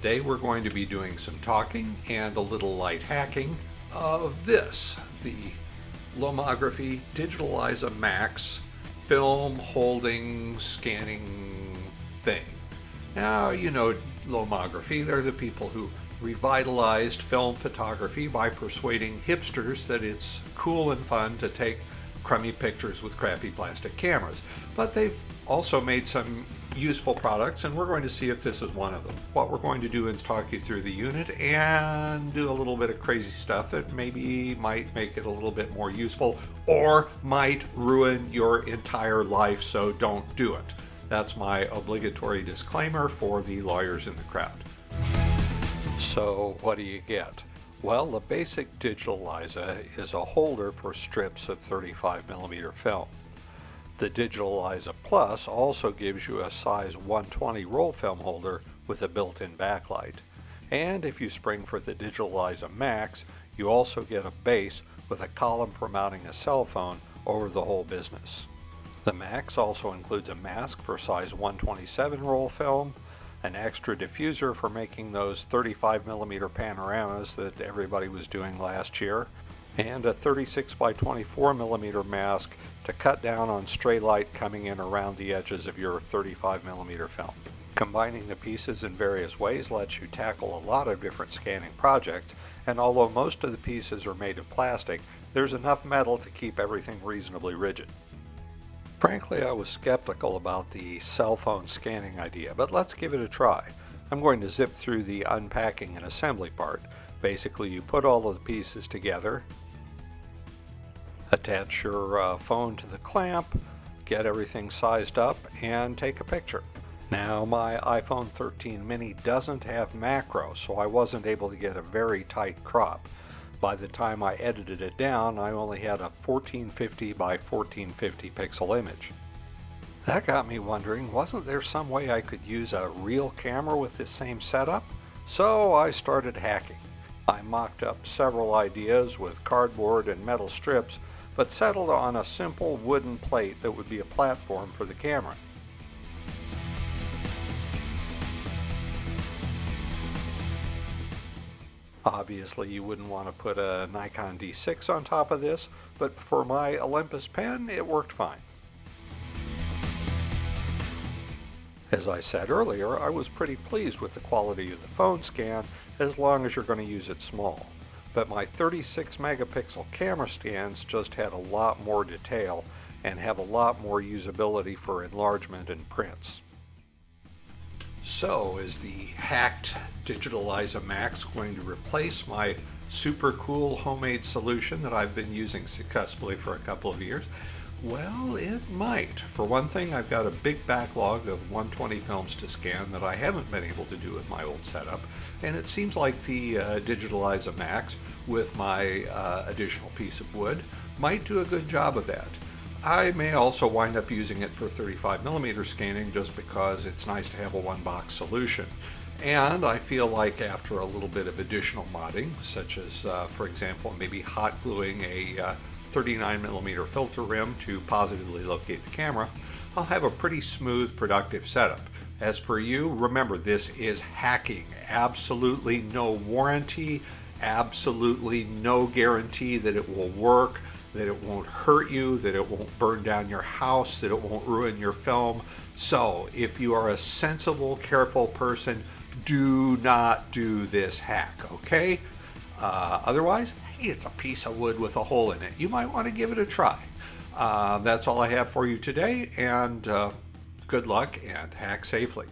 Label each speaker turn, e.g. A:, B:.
A: Today we're going to be doing some talking and a little light hacking of this, the Lomography DigitaLIZA Max film holding scanning thing. Now, you know Lomography, they're the people who revitalized film photography by persuading hipsters that it's cool and fun to take crummy pictures with crappy plastic cameras. But they've also made some useful products, and we're going to see if this is one of them. What we're going to do is talk you through the unit and do a little bit of crazy stuff that maybe might make it a little bit more useful or might ruin your entire life, so don't do it. That's my obligatory disclaimer for the lawyers in the crowd. So what do you get? Well, the basic DigitaLIZA is a holder for strips of 35mm film. The DigitaLIZA Plus also gives you a size 120 roll film holder with a built-in backlight. And if you spring for the DigitaLIZA Max, you also get a base with a column for mounting a cell phone over the whole business. The Max also includes a mask for size 127 roll film, an extra diffuser for making those 35mm panoramas that everybody was doing last year, and a 36 by 24mm mask to cut down on stray light coming in around the edges of your 35mm film. Combining the pieces in various ways lets you tackle a lot of different scanning projects, and although most of the pieces are made of plastic, there's enough metal to keep everything reasonably rigid. Frankly, I was skeptical about the cell phone scanning idea, but let's give it a try. I'm going to zip through the unpacking and assembly part. Basically, you put all of the pieces together, attach your phone to the clamp, get everything sized up, and take a picture. Now, my iPhone 13 mini doesn't have macro, so I wasn't able to get a very tight crop. By the time I edited it down, I only had a 1450 by 1450 pixel image. That got me wondering, wasn't there some way I could use a real camera with this same setup? So I started hacking. I mocked up several ideas with cardboard and metal strips, but settled on a simple wooden plate that would be a platform for the camera. Obviously, you wouldn't want to put a Nikon D6 on top of this, but for my Olympus pen, it worked fine. As I said earlier, I was pretty pleased with the quality of the phone scan, as long as you're going to use it small. But my 36 megapixel camera scans just had a lot more detail and have a lot more usability for enlargement and prints. So is the hacked DigitaLIZA Max going to replace my super cool homemade solution that I've been using successfully for a couple of years? Well, it might. For one thing, I've got a big backlog of 120 films to scan that I haven't been able to do with my old setup, and it seems like the DigitaLIZA Max with my additional piece of wood might do a good job of that. I may also wind up using it for 35mm scanning just because it's nice to have a one-box solution. And I feel like after a little bit of additional modding, such as, for example, maybe hot gluing a 39mm filter rim to positively locate the camera, I'll have a pretty smooth, productive setup. As for you, remember, this is hacking. Absolutely no warranty, absolutely no guarantee that it will work, that it won't hurt you, that it won't burn down your house, that it won't ruin your film. So if you are a sensible, careful person, do not do this hack, okay? Otherwise, hey, it's a piece of wood with a hole in it. You might want to give it a try. That's all I have for you today, and good luck and hack safely.